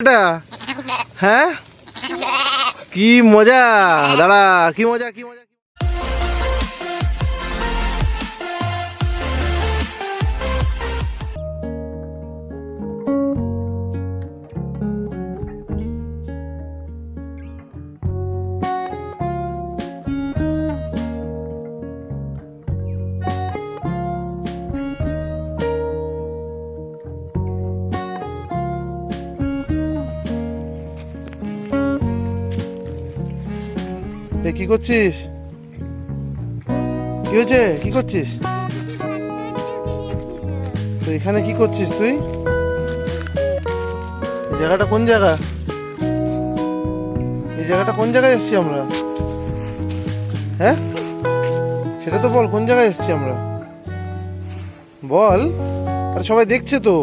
এটা হ্যাঁ কি মজা দাঁড়া কি মজা কি মজা কি করছিস? কি হয়েছে? কি করছিস তুই? এখানে কি করছিস তুই? এই জায়গাটা কোন জায়গা? এই জায়গাটা কোন জায়গায় এসেছি আমরা? হ্যাঁ সেটা তো বল, কোন জায়গায় এসেছি আমরা বল। আর সবাই দেখছে তো।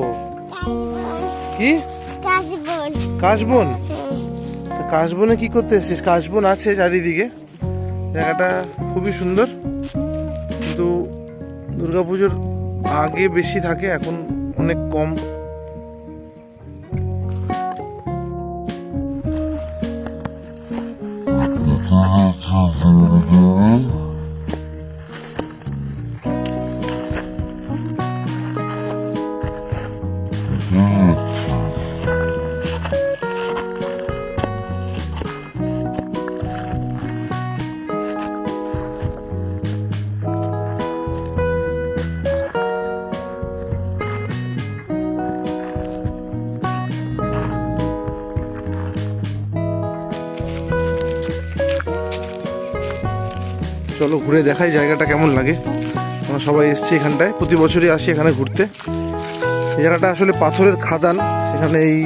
কি কাশবন? কাশবনে কি করতে এসেছিস? কাশবন আছে চারিদিকে, জায়গাটা খুবই সুন্দর, কিন্তু দুর্গাপুজোর আগে বেশি থাকে, এখন অনেক কম। চলো ঘুরে দেখাই জায়গাটা কেমন লাগে। আমরা সবাই এসছি এখানটায়, প্রতি বছরই আসি এখানে ঘুরতে। এই জায়গাটা আসলে পাথরের খাদান, সেখানে এই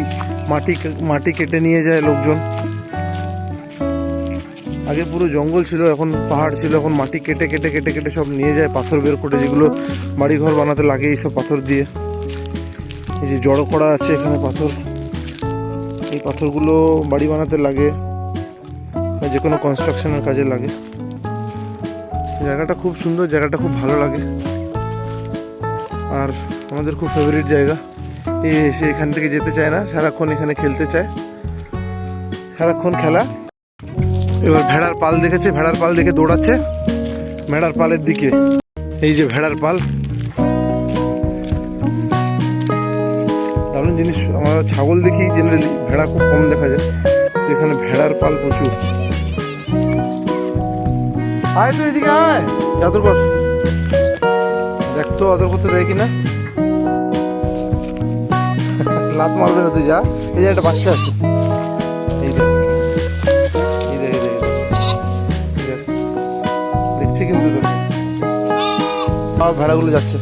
মাটি কেটে নিয়ে যায় লোকজন। আগে পুরো জঙ্গল ছিল, এখন পাহাড় ছিল, এখন মাটি কেটে কেটে কেটে কেটে সব নিয়ে যায়, পাথর বের করে, যেগুলো বাড়িঘর বানাতে লাগে এইসব পাথর দিয়ে। এই যে জড়ো করা আছে এখানে পাথর, এই পাথরগুলো বাড়ি বানাতে লাগে বা যে কোনো কনস্ট্রাকশনের কাজে লাগে। জায়গাটা খুব সুন্দর, জায়গাটা খুব ভালো লাগে, আর আমাদের খুব ফেভারিট জায়গা। সে এখান থেকে যেতে চায় না, সারাক্ষণ এখানে খেলতে চায়, সারাক্ষণ খেলা। এবার ভেড়ার পাল দেখেছে, ভেড়ার পাল দেখে দৌড়াচ্ছে ভেড়ার পালের দিকে। এই যে ভেড়ার পাল, দারুণ জিনিস। আমরা ছাগল দেখি জেনারেলি, ভেড়া খুব কম দেখা যায়, এখানে ভেড়ার পাল প্রচুর। আয় তুই এদিকে আয়, আদর কর। দেখ তো আদর করতে দেয় কিনা। লাত মারবে না তুই, যা। এই যে একটা বাচ্চা আছে, এই দেখ, এই দেখ, এই দেখ, দেখছে কিন্তু তোকে। আর ভেড়াগুলো যাচ্ছে,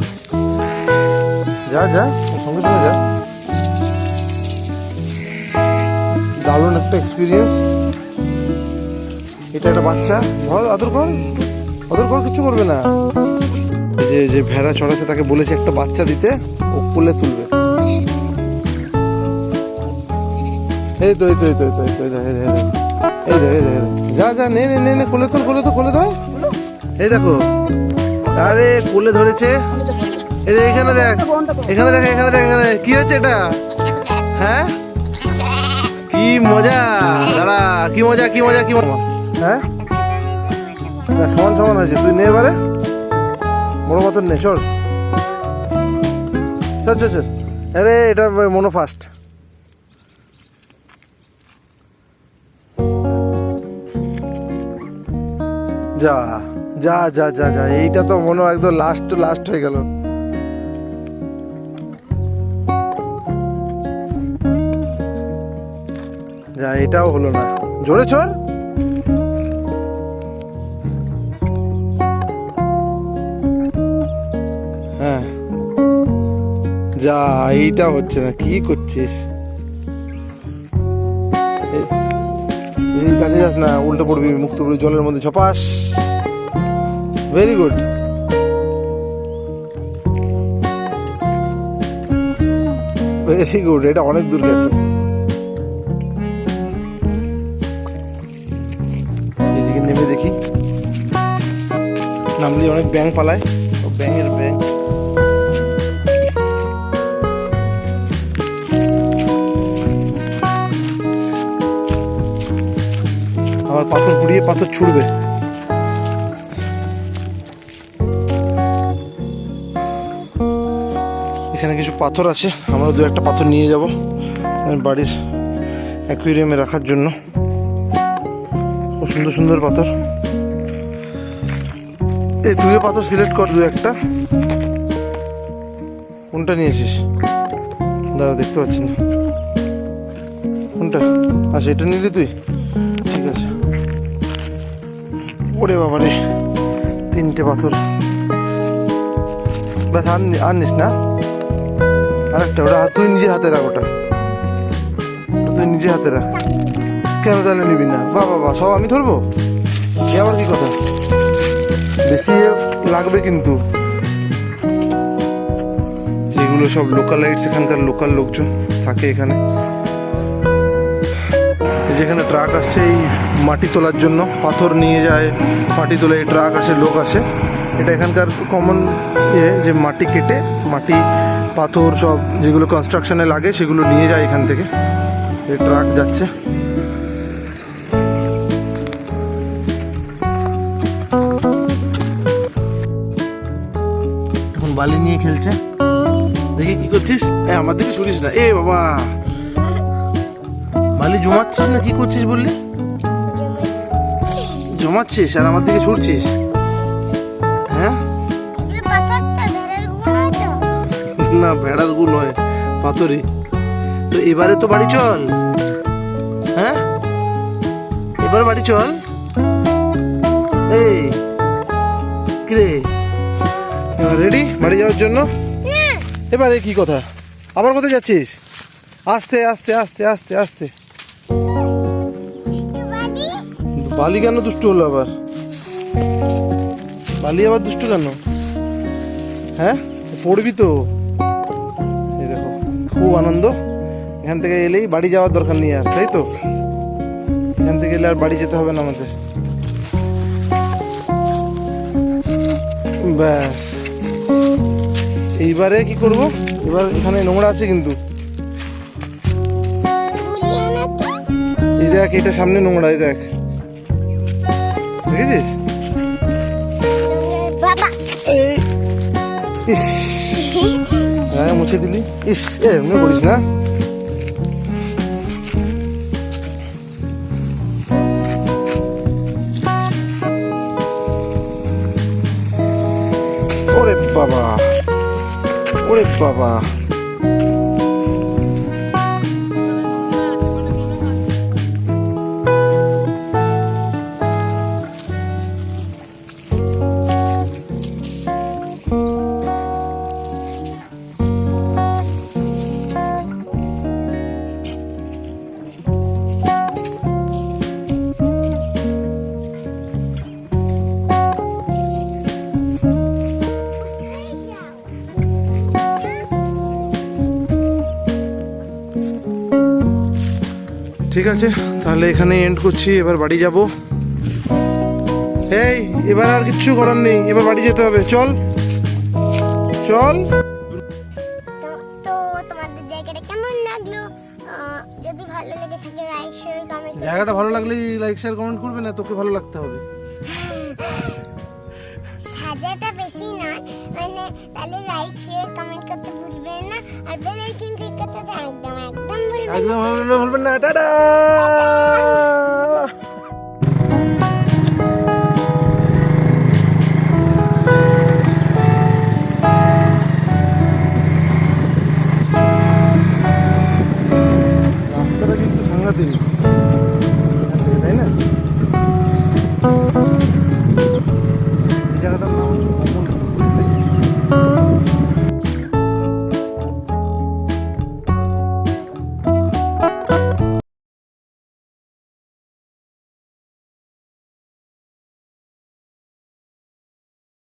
যা যা সঙ্গে সঙ্গে যা। দারুণ একটা এক্সপিরিয়েন্স। এটা একটা বাচ্চা, ধর আদর কর, আদর কর, কিচ্ছু করবে না। যে ভেড়া চড়াচ্ছে তাকে বলেছে একটা বাচ্চা দিতে, ও কোলে তুলবে। এই তো এই তো এই তো এই তো এই তো এই দেখ, যা যা, নে নে নে, কোলে তোল, কোলে তো, কোলে ধর। এই দেখো, আরে কোলে ধরেছে। এই যে এখানে দেখ, এখানে দেখ, এখানে দেখ, এখানে কি হচ্ছে এটা? হ্যাঁ কি মজা দাঁড়া, কি মজা কি মজা কি মজা। হ্যাঁ সমান সমান হয়েছে, তুই নে এবারে, বড় মতন নে, সর সর সর সর। আরে এটা মনো ফাস্ট। যা যা যা যা যা, এইটা তো মনে হয় একদম লাস্ট হয়ে গেল। যা, এটাও হলো না, জোরে চল। হ্যাঁ যা, এইটা হচ্ছে না, কি করছিস? এই কাছে যাস না, উল্টে পড়বি, মুক্ত পড়বি জলের মধ্যে, ঝপাস। Very good. ভেরি গুড, এটা অনেক দূর গেছে। এদিকে নেমে দেখি, নামলে অনেক ব্যাঙ পালায়, ব্যাঙের ব্যাঙ। আবার পাথর ঘুরিয়ে পাথর ছুড়বে। এখানে কিছু পাথর আছে, আমরা দু একটা পাথর নিয়ে যাব বাড়ির অ্যাকুয়ারিয়ামে রাখার জন্য। খুব সুন্দর সুন্দর পাথর। এই তুই পাথর সিলেক্ট কর দু একটা। কোনটা নিয়েছিস? দাঁড়া, দেখতে পাচ্ছি না কোনটা। আচ্ছা, এটা নিলি তুই, ঠিক আছে। ওরে বাবা রে, 3টে পাথর ব্যাস। আর নিস না, আরেকটা। ওটা তুই নিজে হাতে রাখ, ওটা তুই নিজে হাতে রাখ। কেন তাহলে নিবি না? বাবা সব আমি ধরবো? এ আবার কি কথা? বেশি লাগবে কিন্তু। এগুলো সব লোকালাইটস, এখানকার লোকাল লোকজন থাকে এখানে। যেখানে ট্রাক আসছে এই মাটি তোলার জন্য, পাথর নিয়ে যায় মাটি তোলে, এই ট্রাক আসে, লোক আসে। এটা এখানকার কমন যে মাটি কেটে, মাটি পাথর সব যেগুলো কনস্ট্রাকশনে লাগে সেগুলো নিয়ে যায় এখান থেকে। এই ট্রাক যাচ্ছে। এখন বালি নিয়ে খেলছে। দেখি কি করছিস? আমার দিকে ছুড়িস না। এ বাবা, বালি জমাচ্ছিস না কি করছিস বললি? জমাচ্ছিস আর আমার দিকে ছুটছিস? হ্যাঁ, না ভেড়ার গু নয়, পাথরই তো। এবারে তো বাড়ি চল। হ্যাঁ, এবার বাড়ি চল। এই কিরে, রেডি বাড়ি যাওয়ার জন্য? এবারে কি কথা? আবার কোথায় যাচ্ছিস? আস্তে আস্তে আস্তে আস্তে আস্তে। বালি কেন দুষ্টু হলো আবার? বালি আবার দুষ্টু কেন? হ্যাঁ, পড়বি তো। এই দেখো, খুব আনন্দ। এখান থেকে এলেই বাড়ি যাওয়ার দরকার নেই আর, তাই তো? এখান থেকে এলে আর বাড়ি যেতে হবে না আমাদের। ব্যাস, এইবারে কি করব? এবার এখানে নোংরা আছে কিন্তু। এই দেখ, এটা সামনে নোংরা, এই দেখ, দেখেছিস? ইস, হ্যাঁ মুছে দিলি। ইস, এমনি করিস না। ওরে বাবা, ওরে বাবা। ঠিক আছে, তাহলে এখানে এন্ড করছি। এবার বাড়ি যাব। এই, এবার আর কিচ্ছু করার নেই, এবার বাড়ি যেতে হবে। চল চল। তো তোমাদের জায়গাটা কেমন লাগলো? যদি ভালো লেগে থাকে লাইক শেয়ার কমেন্ট। জায়গাটা ভালো লাগলে লাইক শেয়ার কমেন্ট করবে না, তোকে ভালো লাগতে হবে। সাজাটা বেশি নয়, মানে তাহলে লাইক শেয়ার কমেন্ট করতে ভুলবেন না, আর বেল আইকন ক্লিক করতে তো একদম ভুলবেন না। একদম ভুলবেন না। টাটা।